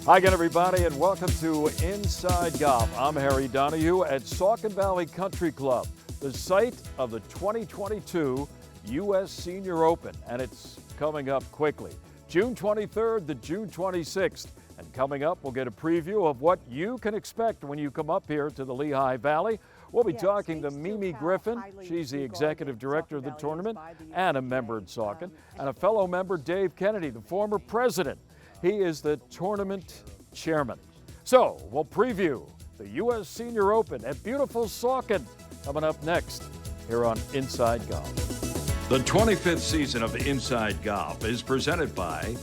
Hi again, everybody, and welcome to Inside Golf. I'm Harry Donahue at Saucon Valley Country Club, the site of the 2022 U.S. Senior Open, and it's coming up quickly. June 23rd to June 26th. And coming up, we'll get a preview of what you can expect when you come up here to the Lehigh Valley. We'll be talking to Mimi Griffin. She's the executive director of the tournament and a member at Saucon, and a fellow member, Dave Kennedy, the former president. He is the tournament chairman. So we'll preview the U.S. Senior Open at beautiful Saucon coming up next here on Inside Golf. The 25th season of Inside Golf is presented by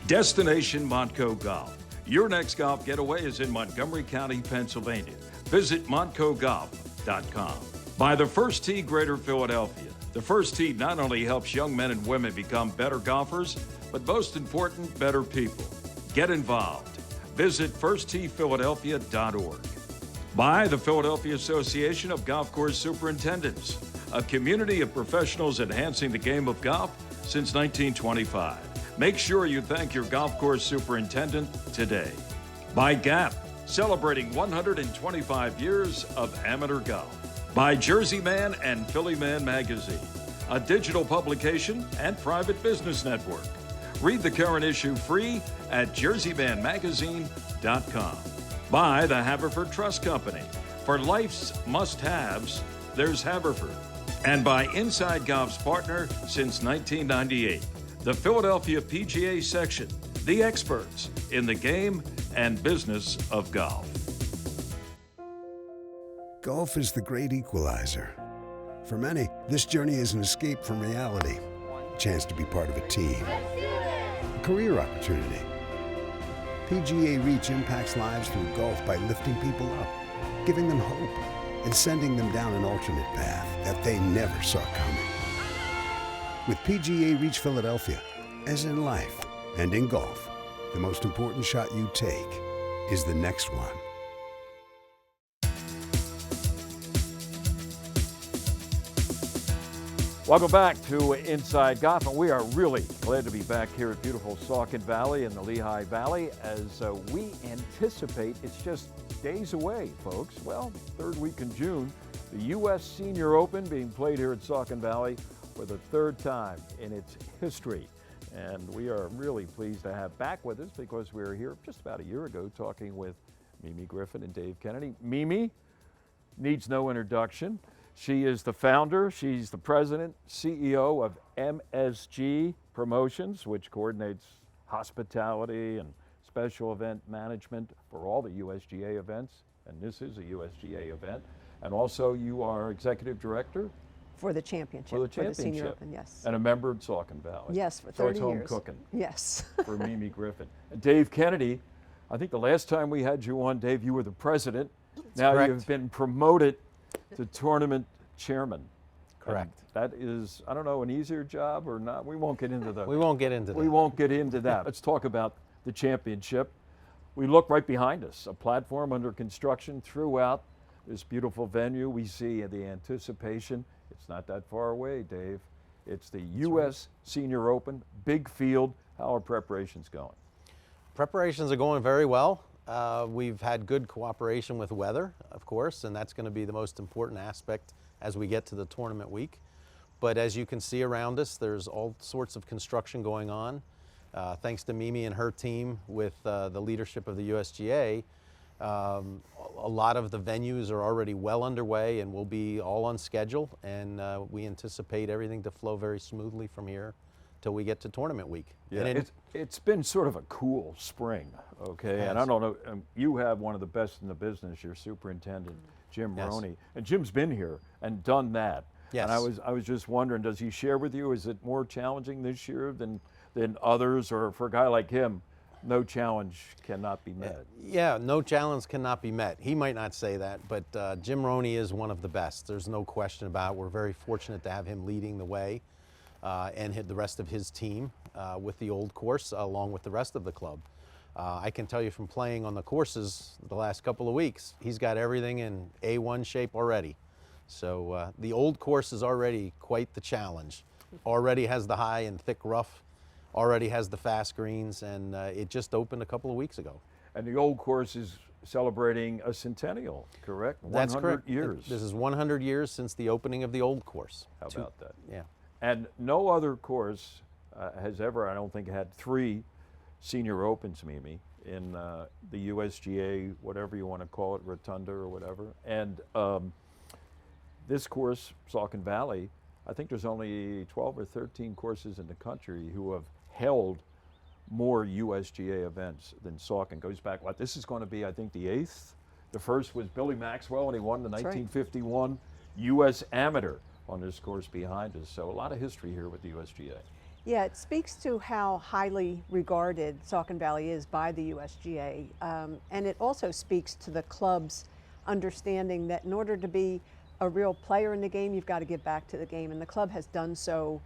Destination Montco Golf. Your next golf getaway is in Montgomery County, Pennsylvania. Visit montcogolf.com. By the First Tee Greater Philadelphia. The First Tee not only helps young men and women become better golfers, but most important, better people. Get involved. Visit firstteephiladelphia.org. By the Philadelphia Association of Golf Course Superintendents, a community of professionals enhancing the game of golf since 1925. Make sure you thank your golf course superintendent today. By Gap, celebrating 125 years of amateur golf. By Jersey Man and Philly Man Magazine, a digital publication and private business network. Read the current issue free at jerseymanmagazine.com. By the Haverford Trust Company. For life's must-haves, there's Haverford. And by Inside Golf's partner since 1998, the Philadelphia PGA Section, the experts in the game and business of golf. Golf is the great equalizer. For many, this journey is an escape from reality, a chance to be part of a team, a career opportunity. PGA Reach impacts lives through golf by lifting people up, giving them hope, and sending them down an alternate path that they never saw coming. With PGA Reach Philadelphia, as in life and in golf, the most important shot you take is the next one. Welcome back to Inside Golf, and we are really glad to be back here at beautiful Saucon Valley in the Lehigh Valley as we anticipate it's just days away, folks. Well, third week in June, the U.S. Senior Open being played here at Saucon Valley for the third time in its history. And we are really pleased to have back with us because we were here just about a year ago talking with Mimi Griffin and Dave Kennedy. Mimi needs no introduction. She is the founder, she's the president, CEO of MSG Promotions, which coordinates hospitality and special event management for all the USGA events, and this is a USGA event. And also you are executive director for the championship. For the championship. For the Senior Open, yes. And a member of Saucon Valley. Yes, for 30 years. So it's home cooking. Yes. For Mimi Griffin. And Dave Kennedy, I think the last time we had you on, Dave, you were the president. That's now correct. You've been promoted to tournament chairman. Correct. And that is, I don't know, an easier job or not. We won't get into that. We won't get into that. We won't get into that. Let's talk about the championship. We look right behind us, a platform under construction throughout this beautiful venue. We see the anticipation. It's not that far away, Dave. It's the U.S. Senior Open, big field. How are preparations going? Preparations are going very well. We've had good cooperation with weather, of course, and that's going to be the most important aspect as we get to the tournament week. But as you can see around us, there's all sorts of construction going on. Thanks to Mimi and her team with the leadership of the USGA, a lot of the venues are already well underway and will be all on schedule, and we anticipate everything to flow very smoothly from here till we get to tournament week. Yeah, it's been sort of a cool spring, okay? Yes. And I don't know, you have one of the best in the business, your superintendent, Jim Yes. Roney. And Jim's been here and done that. Yes. And I was just wondering, does he share with you, is it more challenging this year than others? Or for a guy like him, no challenge cannot be met? Yeah, no challenge cannot be met. He might not say that, but Jim Roney is one of the best. There's no question about it. We're very fortunate to have him leading the way and the rest of his team with the old course along with the rest of the club. I can tell you from playing on the courses the last couple of weeks, he's got everything in A1 shape already. So the old course is already quite the challenge. Already has the high and thick rough, already has the fast greens, and it just opened a couple of weeks ago. And the old course is celebrating a centennial, correct? That's 100 correct. years. This is 100 years since the opening of the old course. How about that? Yeah. And no other course has ever, I don't think, had 3 senior opens, Mimi, in the USGA, whatever you want to call it, Rotunda or whatever. And this course, Saucon Valley, I think there's only 12 or 13 courses in the country who have held more USGA events than Saucon. Goes back, what, this is going to be, I think, the 8th. The first was Billy Maxwell, and he won the That's right. 1951 U.S. Amateur on this course behind us. So a lot of history here with the USGA. Yeah, it speaks to how highly regarded Saucon Valley is by the USGA. And it also speaks to the club's understanding that in order to be a real player in the game, you've got to give back to the game. And the club has done so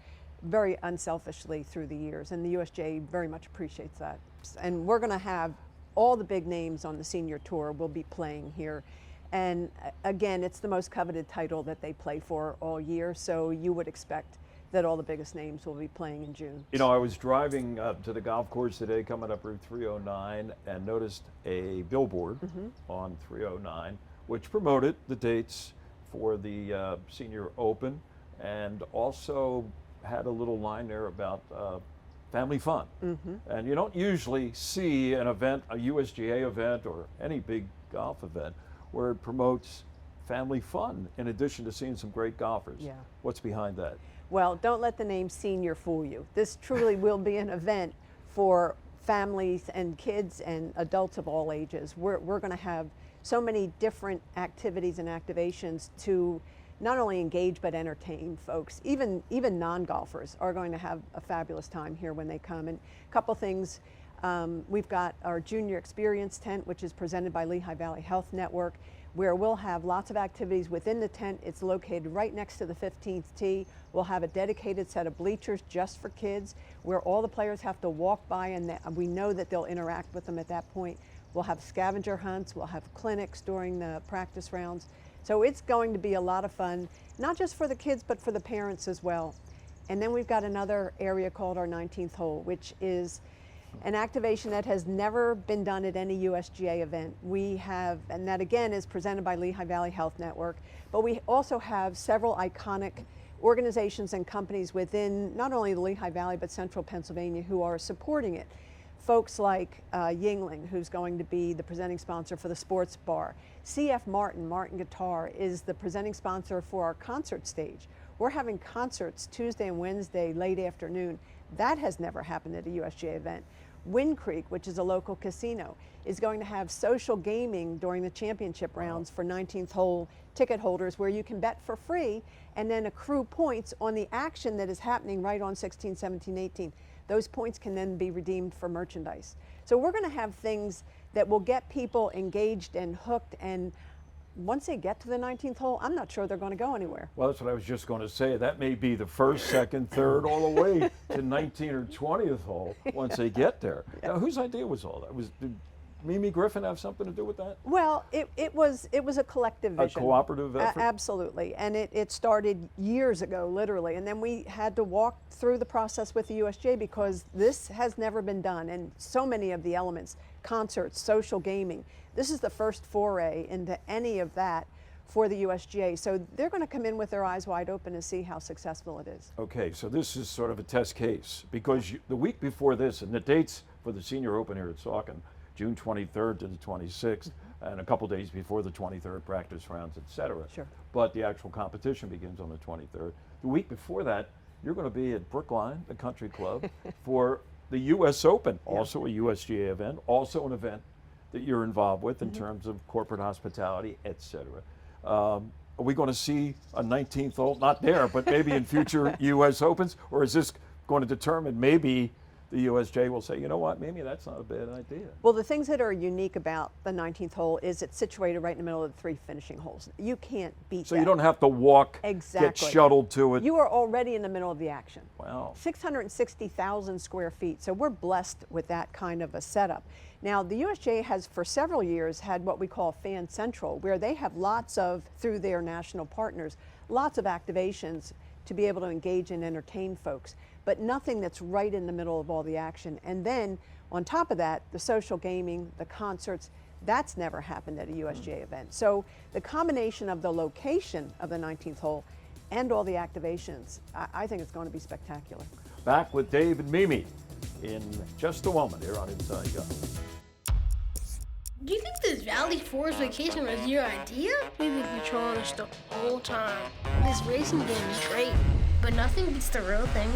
very unselfishly through the years. And the USGA very much appreciates that. And we're going to have all the big names on the senior tour will be playing here. And again, it's the most coveted title that they play for all year. So you would expect that all the biggest names will be playing in June. You know, I was driving to the golf course today, coming up Route 309, and noticed a billboard on 309, which promoted the dates for the Senior Open, and also had a little line there about family fun. And you don't usually see an event, a USGA event, or any big golf event, where it promotes family fun in addition to seeing some great golfers. Yeah. What's behind that? Well, don't let the name senior fool you. This truly will be an event for families and kids and adults of all ages. We're going to have so many different activities and activations to not only engage but entertain folks. Even non-golfers are going to have a fabulous time here when they come. And a couple things, we've got our Junior Experience tent, which is presented by Lehigh Valley Health Network, where we'll have lots of activities within the tent. It's located right next to the 15th tee. We'll have a dedicated set of bleachers just for kids where all the players have to walk by, and we know that they'll interact with them at that point. We'll have scavenger hunts, we'll have clinics during the practice rounds. So it's going to be a lot of fun, not just for the kids, but for the parents as well. And then we've got another area called our 19th hole, which is an activation that has never been done at any USGA event. We have, and that again is presented by Lehigh Valley Health Network, but we also have several iconic organizations and companies within not only the Lehigh Valley but central Pennsylvania who are supporting it. Folks like Yingling, who's going to be the presenting sponsor for the sports bar. CF Martin Guitar, is the presenting sponsor for our concert stage. We're having concerts Tuesday and Wednesday late afternoon. That has never happened at a USGA event. Wind Creek, which is a local casino, is going to have social gaming during the championship rounds for 19th hole ticket holders, where you can bet for free and then accrue points on the action that is happening right on 16, 17, 18. Those points can then be redeemed for merchandise. So we're going to have things that will get people engaged and hooked, and once they get to the 19th hole, I'm not sure they're going to go anywhere. Well, that's what I was just going to say. That may be the first, second, third, all the way to 19 or 20th hole once they get there. Now, whose idea was all that? Did Mimi Griffin have something to do with that? Well, it was a collective vision. A cooperative effort? Absolutely, and it started years ago, literally, and then we had to walk through the process with the USGA because this has never been done, and so many of the elements, concerts, social gaming, this is the first foray into any of that for the USGA. So they're going to come in with their eyes wide open and see how successful it is. Okay, so this is sort of a test case because the week before this, and the dates for the Senior Open here at Saucon, June 23rd to the 26th, and a couple days before the 23rd, practice rounds, etc. Sure. But the actual competition begins on the 23rd. The week before that, you're going to be at Brookline, the country club, for the U.S. Open, also a USGA event, also an event that you're involved with in terms of corporate hospitality, etc. Are we going to see a 19th hole, not there, but maybe in future U.S. Opens, or is this going to determine maybe the USGA will say, you know what, maybe that's not a bad idea? Well, the things that are unique about the 19th hole is it's situated right in the middle of the 3 finishing holes. You can't beat that. So you don't have to walk, Exactly. get shuttled to it. You are already in the middle of the action. Wow. 660,000 square feet, so we're blessed with that kind of a setup. Now, the USGA has for several years had what we call Fan Central, where they have lots of, through their national partners, lots of activations to be able to engage and entertain folks, but nothing that's right in the middle of all the action. And then On top of that, the social gaming, the concerts, that's never happened at a USGA event. So the combination of the location of the 19th hole and all the activations, I think it's going to be spectacular. Back with Dave and Mimi in just a moment here on Inside Golf. Do you think this Valley Forge vacation was your idea? We've been controlling us the whole time. This racing game is great, but nothing beats the real thing.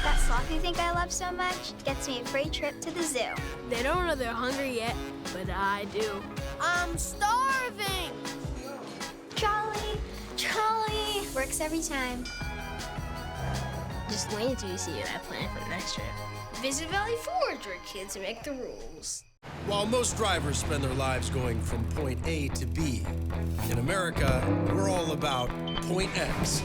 That sloth you think I love so much gets me a free trip to the zoo. They don't know they're hungry yet, but I do. I'm starving! Charlie, Charlie! Works every time. Just wait until you see what I plan for the next trip. Visit Valley Forge, where kids make the rules. While most drivers spend their lives going from point A to B, in America, we're all about point X.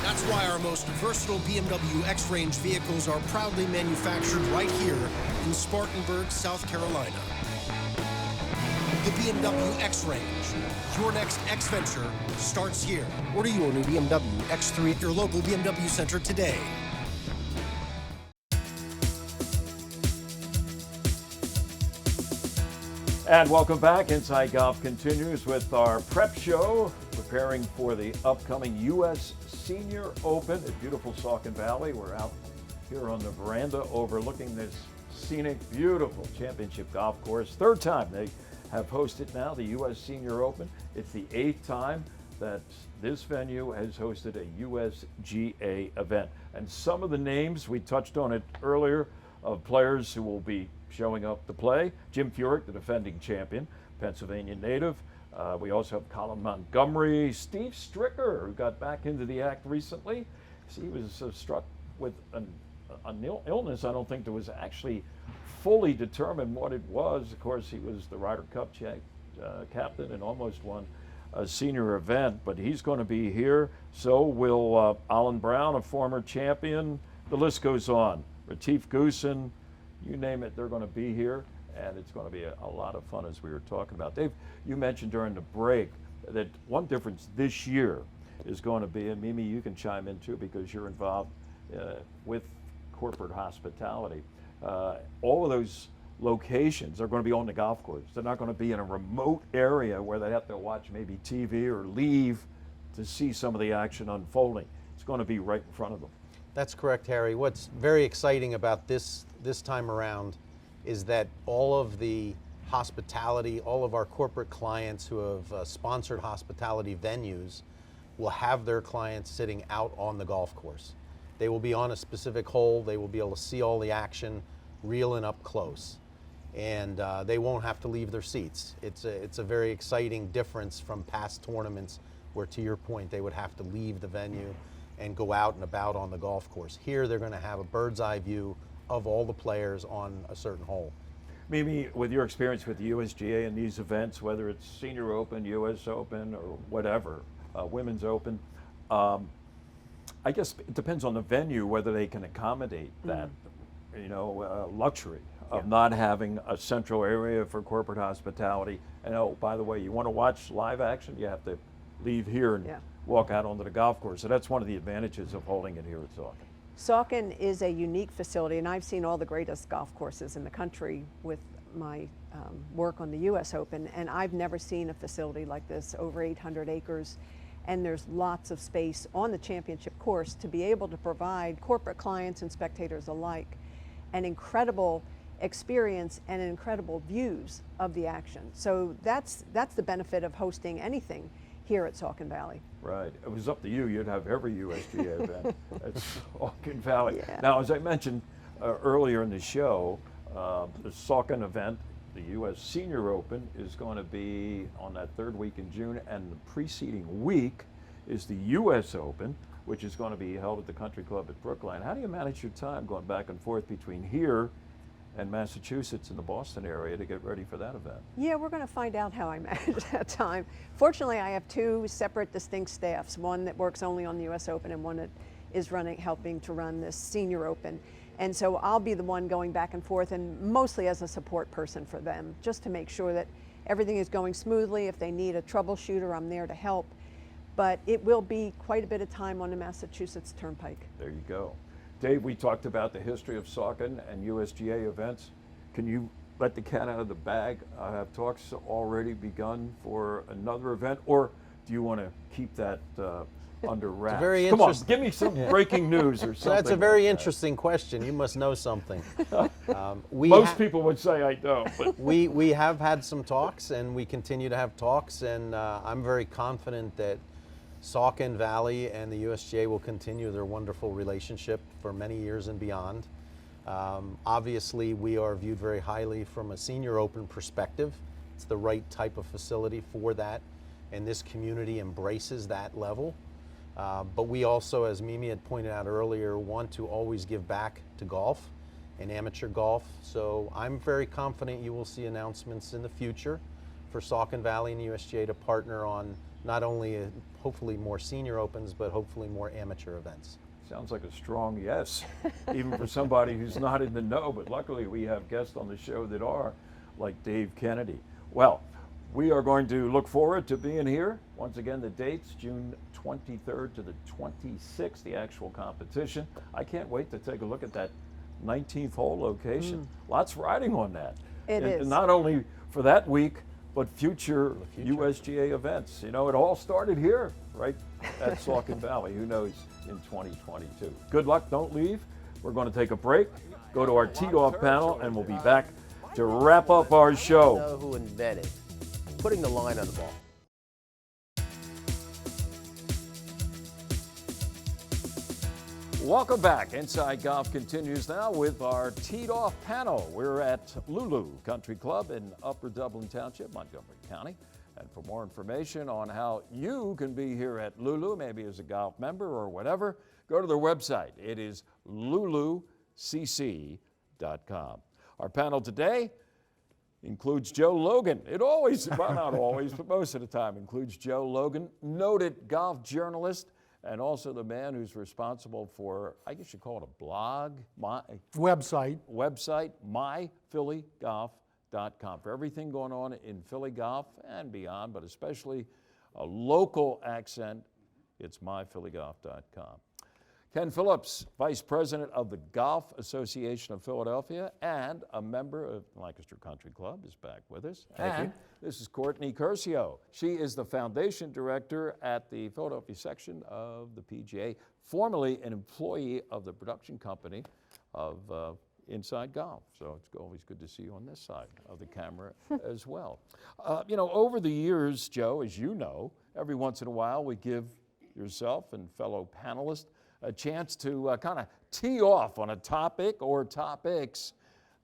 That's why our most versatile BMW X-Range vehicles are proudly manufactured right here in Spartanburg, South Carolina. The BMW X-Range. Your next X-Venture starts here. Order your new BMW X3 at your local BMW center today. And welcome back. Inside Golf continues with our prep show, preparing for the upcoming U.S. Senior Open at beautiful Saucon Valley. We're out here on the veranda overlooking this scenic, beautiful championship golf course. Third time they have hosted now the U.S. Senior Open. It's the 8th time that this venue has hosted a USGA event. And some of the names, we touched on it earlier, of players who will be showing up to play. Jim Furyk, the defending champion, Pennsylvania native. We also have Colin Montgomery, Steve Stricker, who got back into the act recently. He was struck with an illness. I don't think there was actually fully determined what it was. Of course, he was the Ryder Cup captain and almost won a senior event, but he's going to be here. So will Alan Brown, a former champion. The list goes on. Retief Goosen, you name it, they're going to be here, and it's going to be a lot of fun, as we were talking about. Dave, you mentioned during the break that one difference this year is going to be, and Mimi, you can chime in too because you're involved with corporate hospitality. All of those locations are going to be on the golf course. They're not going to be in a remote area where they have to watch maybe TV or leave to see some of the action unfolding. It's going to be right in front of them. That's correct, Harry. What's very exciting about this time around is that all of the hospitality, all of our corporate clients who have sponsored hospitality venues will have their clients sitting out on the golf course. They will be on a specific hole. They will be able to see all the action real and up close. And they won't have to leave their seats. It's a very exciting difference from past tournaments where, to your point, they would have to leave the venue and go out and about on the golf course. Here they're going to have a bird's eye view of all the players on a certain hole. Mimi, with your experience with the USGA and these events, whether it's Senior Open, US Open, or whatever, Women's Open, I guess it depends on the venue whether they can accommodate that, luxury of not having a central area for corporate hospitality. And oh, by the way, you want to watch live action, you have to leave here and walk out onto the golf course. So that's one of the advantages of holding it here at Saucon. Saucon is a unique facility, and I've seen all the greatest golf courses in the country with my work on the U.S. Open, and I've never seen a facility like this, over 800 acres, and there's lots of space on the championship course to be able to provide corporate clients and spectators alike an incredible experience and incredible views of the action. So that's the benefit of hosting anything here at Saucon Valley. Right. It was up to you. You'd have every USGA event at Saucon Valley. Yeah. Now, as I mentioned earlier in the show, the Saucon event, the U.S. Senior Open, is going to be on that third week in June, and the preceding week is the U.S. Open, which is going to be held at the Country Club at Brookline. How do you manage your time going back and forth between here and Massachusetts and the Boston area to get ready for that event? Yeah, we're going to find out how I manage that time. Fortunately, I have two separate distinct staffs, one that works only on the U.S. Open and one that is helping to run this Senior Open. And so I'll be the one going back and forth, and mostly as a support person for them, just to make sure that everything is going smoothly. If they need a troubleshooter, I'm there to help. but it will be quite a bit of time on the Massachusetts Turnpike. There you go. Dave, we talked about the history of Saucon and USGA events. Can you let the cat out of the bag? Have talks already begun for another event, or do you want to keep that under wraps? very Come on, interest- give me some breaking news or something. So that's a very like that. interesting question. You must know something. Most people would say I don't, but We have had some talks, and we continue to have talks, and I'm very confident that Saucon Valley and the USGA will continue their wonderful relationship for many years and beyond. Obviously, we are viewed very highly from a senior open perspective. It's the right type of facility for that, and this community embraces that level. But we also, as Mimi had pointed out earlier, want to always give back to golf and amateur golf. So I'm very confident you will see announcements in the future for Saucon Valley and USGA to partner on not only hopefully more senior opens, but hopefully more amateur events. sounds like a strong yes, even for somebody who's not in the know, but luckily we have guests on the show that are, like Dave Kennedy. Well, we are going to look forward to being here. Once again, the dates, June 23rd to the 26th, the actual competition. I can't wait to take a look at that 19th hole location. Lots riding on that. It is. And not only for that week, but future USGA events. You know, it all started here, right at Saucon Valley. Who knows in 2022. Good luck, don't leave. We're going to take a break, go to our teed-off panel, and we'll be back to wrap up our show. Know who invented putting the line on the ball. Welcome back. Inside Golf continues now with our teed-off panel. We're at Lulu Country Club in Upper Dublin Township, Montgomery County. And for more information on how you can be here at Lulu, maybe as a golf member or whatever, go to their website. It is lulucc.com. Our panel today includes Joe Logan. It always, well, not always, but most of the time includes Joe Logan, noted golf journalist, and also the man who's responsible for, I guess you call it a blog, Website, myphillygolf.com, for everything going on in Philly golf and beyond, but especially a local accent. It's myphillygolf.com. Ken Phillips, Vice President of the Golf Association of Philadelphia and a member of Lancaster Country Club, is back with us. Thank you. This is Courtney Curcio. She is the Foundation Director at the Philadelphia section of the PGA, formerly an employee of the production company of Inside Golf. So it's always good to see you on this side of the camera as well. You know, over the years, Joe, as you know, every once in a while we give yourself and fellow panelists a chance to kind of tee off on a topic or topics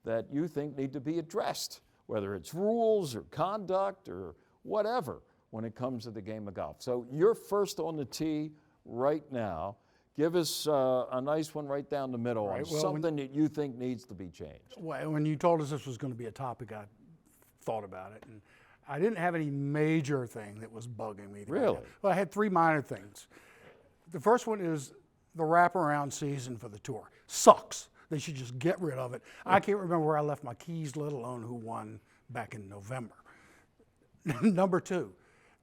that you think need to be addressed, whether it's rules or conduct or whatever when it comes to the game of golf. So you're first on the tee right now. Give us a nice one right down the middle on something that you think needs to be changed. well, when you told us this was going to be a topic, I thought about it. And I didn't have any major thing that was bugging me. Really? Well, I had three minor things. The first one is the wraparound season for the tour. Sucks. They should just get rid of it. I can't remember where I left my keys, let alone who won back in November. Number two,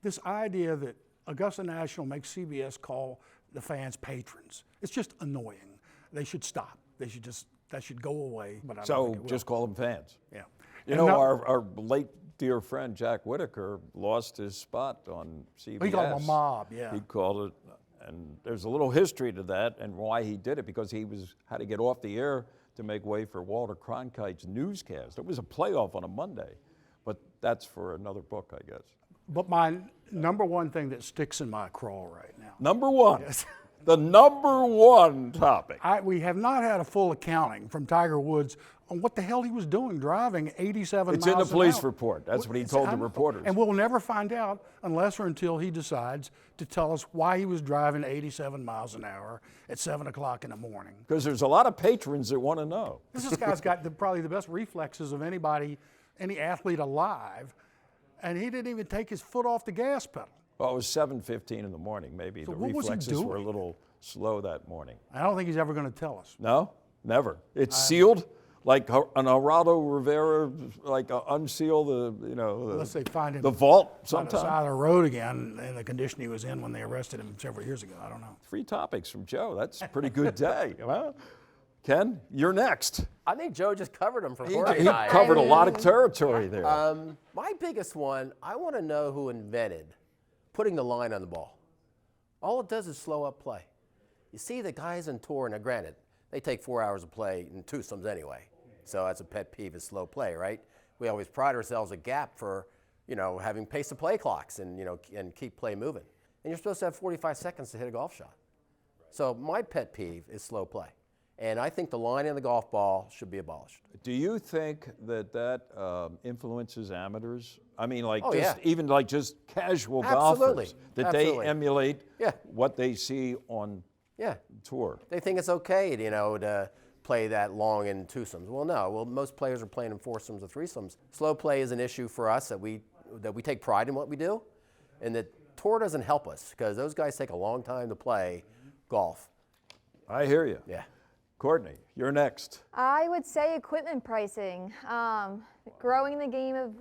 this idea that Augusta National makes CBS call the fans patrons. It's just annoying. They should stop. That should go away. But I don't So think it will. just call them fans. Yeah. You And know, no- our late dear friend Jack Whitaker lost his spot on CBS. He called them a mob, yeah. He called it, and there's a little history to that and why he did it, because he had to get off the air to make way for Walter Cronkite's newscast. It was a playoff on a Monday, but that's for another book, I guess. But my number one thing that sticks in my craw right now. Number one, Yes. the number one topic. We have not had a full accounting from Tiger Woods on what the hell he was doing driving 87 It's miles in the an police hour. report. That's what he It's- told the I'm- reporters. And we'll never find out unless or until he decides to tell us why he was driving 87 miles an hour at 7 o'clock in the morning. Because there's a lot of patrons that want to know. This guy's got probably the best reflexes of anybody, any athlete alive, and he didn't even take his foot off the gas pedal. Well, it was 7:15 in the morning. Maybe So the what was he reflexes were a doing? little slow that morning. I don't think he's ever going to tell us. No, never. It's sealed like an Geraldo Rivera, like unseal the, Unless they find him the vault on the sometime. side of the road again in the condition he was in when they arrested him several years ago. I don't know. 3 topics from Joe. That's a pretty good day. Well, Ken, you're next. I think Joe just covered them for He 40 covered a lot of territory there. My biggest one, I want to know who invented putting the line on the ball. All it does is slow up play. You see the guys in tour, now granted, they take 4 hours of play in twosomes anyway. So that's a pet peeve is slow play, right? We always pride ourselves at Gap for, having pace of play clocks and, and keep play moving. And you're supposed to have 45 seconds to hit a golf shot. So my pet peeve is slow play. And I think the line in the golf ball should be abolished. Do you think that influences amateurs? I mean, like yeah. even like just casual Absolutely. golfers, that Absolutely. they emulate Yeah. what they see on tour. They think it's okay, to play that long in twosomes. Well, no. Well, most players are playing in foursomes or threesomes. Slow play is an issue for us that we take pride in what we do, and that tour doesn't help us because those guys take a long time to play golf. I hear you. Yeah. Courtney, you're next. I would say equipment pricing. Growing the game of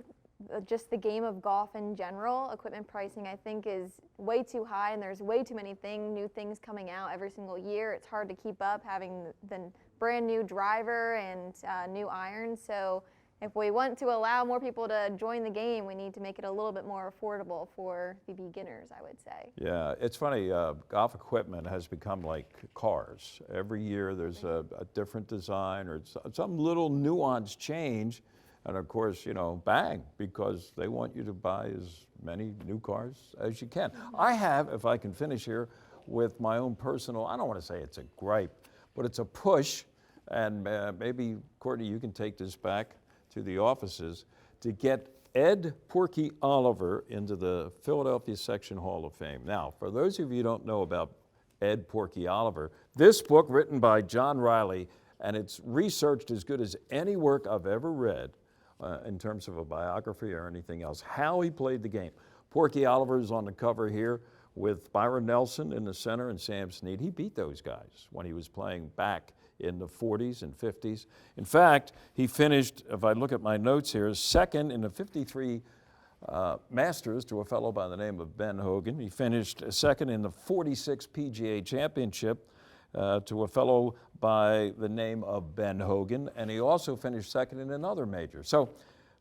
just the game of golf in general, equipment pricing I think is way too high, and there's way too many new things coming out every single year. It's hard to keep up having the brand new driver and new irons. So if we want to allow more people to join the game, we need to make it a little bit more affordable for the beginners, I would say. Yeah, it's funny, golf equipment has become like cars. Every year there's a different design or some little nuance change. And of course, bang, because they want you to buy as many new cars as you can. I have, if I can finish here, with my own personal, I don't want to say it's a gripe, but it's a push, and maybe, Courtney, you can take this back to the offices, to get Ed Porky Oliver into the Philadelphia Section Hall of Fame. Now, for those of you who don't know about Ed Porky Oliver, this book written by John Riley, and it's researched as good as any work I've ever read, in terms of a biography or anything else, how he played the game. Porky Oliver is on the cover here with Byron Nelson in the center and Sam Snead. He beat those guys when he was playing back in the 40s and 50s. In fact, he finished, if I look at my notes here, second in the 53 Masters to a fellow by the name of Ben Hogan. He finished second in the 46 PGA Championship to a fellow by the name of Ben Hogan, and he also finished second in another major. So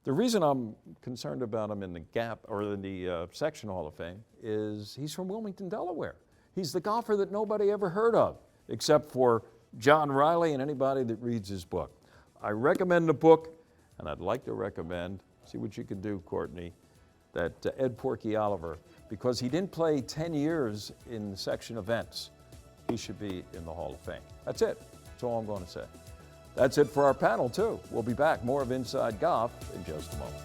the reason I'm concerned about him in the Gap or in the Section Hall of Fame is he's from Wilmington, Delaware. He's the golfer that nobody ever heard of, except for John Riley and anybody that reads his book. I recommend the book, and I'd like to recommend, see what you can do, Courtney, that Ed Porky Oliver, because he didn't play 10 years in section events, he should be in the Hall of Fame. That's it. That's all I'm going to say. That's it for our panel, too. We'll be back. More of Inside Golf in just a moment.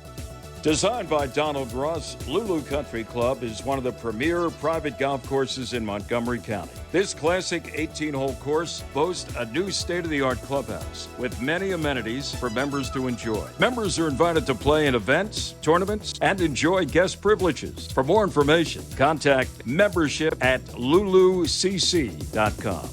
Designed by Donald Ross, Lulu Country Club is one of the premier private golf courses in Montgomery County. This classic 18-hole course boasts a new state-of-the-art clubhouse with many amenities for members to enjoy. Members are invited to play in events, tournaments, and enjoy guest privileges. For more information, contact membership@lulucc.com.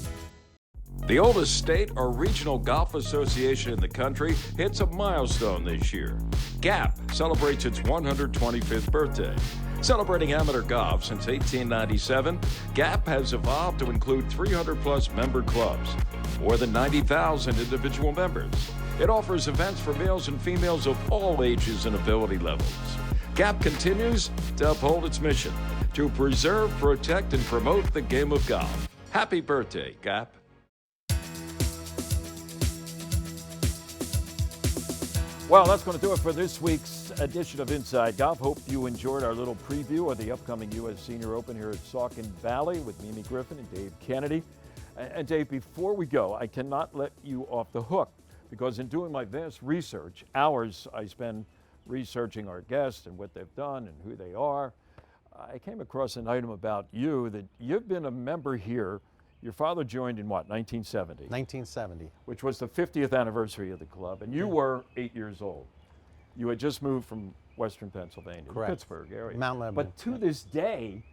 The oldest state or regional golf association in the country hits a milestone this year. Gap celebrates its 125th birthday. Celebrating amateur golf since 1897, Gap has evolved to include 300-plus member clubs, more than 90,000 individual members. It offers events for males and females of all ages and ability levels. Gap continues to uphold its mission to preserve, protect, and promote the game of golf. Happy birthday, Gap. Well, that's going to do it for this week's edition of Inside Golf. Hope you enjoyed our little preview of the upcoming U.S. Senior Open here at Saucon Valley with Mimi Griffin and Dave Kennedy. And Dave, before we go, I cannot let you off the hook because in doing my vast research, hours I spend researching our guests and what they've done and who they are, I came across an item about you that you've been a member here. Your father joined in what, 1970? 1970. Which was the 50th anniversary of the club, and you were 8 years old. You had just moved from Western Pennsylvania, Correct. The Pittsburgh area. Mount Lebanon. But to this day,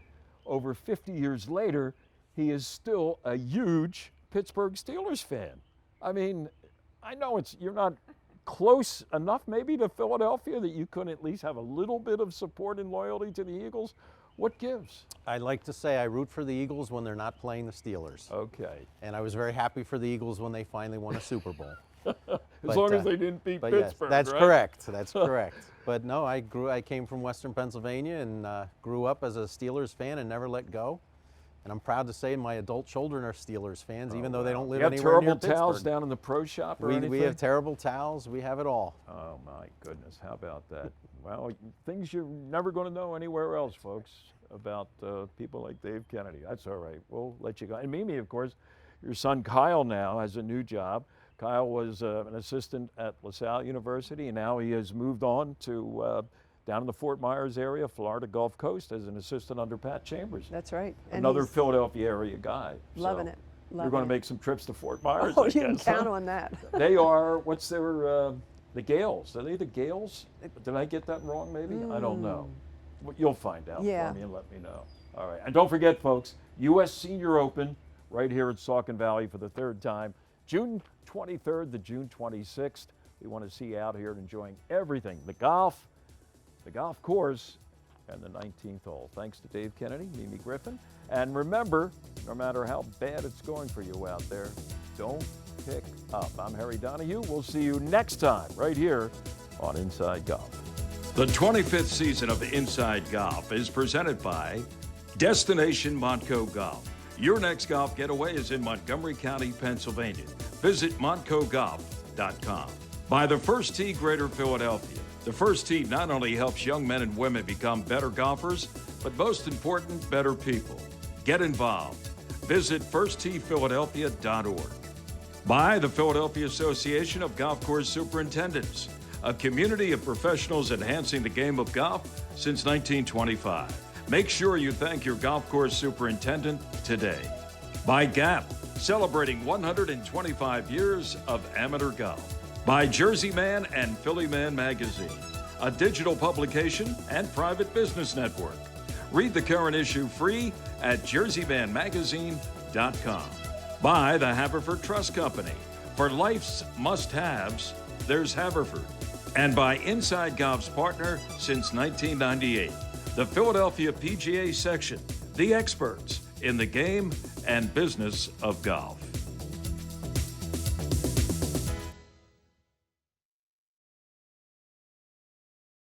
over 50 years later, he is still a huge Pittsburgh Steelers fan. I mean, I know you're not close enough maybe to Philadelphia that you couldn't at least have a little bit of support and loyalty to the Eagles. What gives? I like to say I root for the Eagles when they're not playing the Steelers. Okay. And I was very happy for the Eagles when they finally won a Super Bowl. As long as they didn't beat Pittsburgh, yes, that's right? correct. That's correct. But no, I came from Western Pennsylvania and grew up as a Steelers fan and never let go. And I'm proud to say my adult children are Steelers fans, even though they don't live you have anywhere near terrible Pittsburgh. towels down in the pro shop or anything? We have terrible towels. We have it all. Oh my goodness, how about that? Well, things you're never going to know anywhere else, folks, about people like Dave Kennedy. That's all right. We'll let you go. And Mimi, of course, your son Kyle now has a new job. Kyle was an assistant at LaSalle University, and now he has moved on to down in the Fort Myers area, Florida Gulf Coast, as an assistant under Pat Chambers. That's right. And another Philadelphia area guy. Loving it. You're going to make some trips to Fort Myers. Oh, I you can guess, count on that. They are, what's their, the Gales. Are they the Gales? Did I get that wrong maybe? I don't know. You'll find out for me and let me know. All right. And don't forget, folks, U.S. Senior Open right here at Saucon Valley for the third time. June 23rd to June 26th. We want to see you out here enjoying everything. The golf course, and the 19th hole. Thanks to Dave Kennedy, Mimi Griffin. And remember, no matter how bad it's going for you out there, don't pick up. I'm Harry Donahue. We'll see you next time right here on Inside Golf. The 25th season of Inside Golf is presented by Destination Montco Golf. Your next golf getaway is in Montgomery County, Pennsylvania. Visit montcogolf.com. By the First Tee Greater Philadelphia. The First Tee not only helps young men and women become better golfers, but most important, better people. Get involved. Visit firstteephiladelphia.org. By the Philadelphia Association of Golf Course Superintendents, a community of professionals enhancing the game of golf since 1925. Make sure you thank your golf course superintendent today. By Gap, celebrating 125 years of amateur golf. By Jersey Man and Philly Man Magazine, a digital publication and private business network. Read the current issue free at jerseymanmagazine.com. By the Haverford Trust Company. For life's must-haves, there's Haverford. And by Inside Golf's partner since 1998, the Philadelphia PGA Section, the experts in the game and business of golf.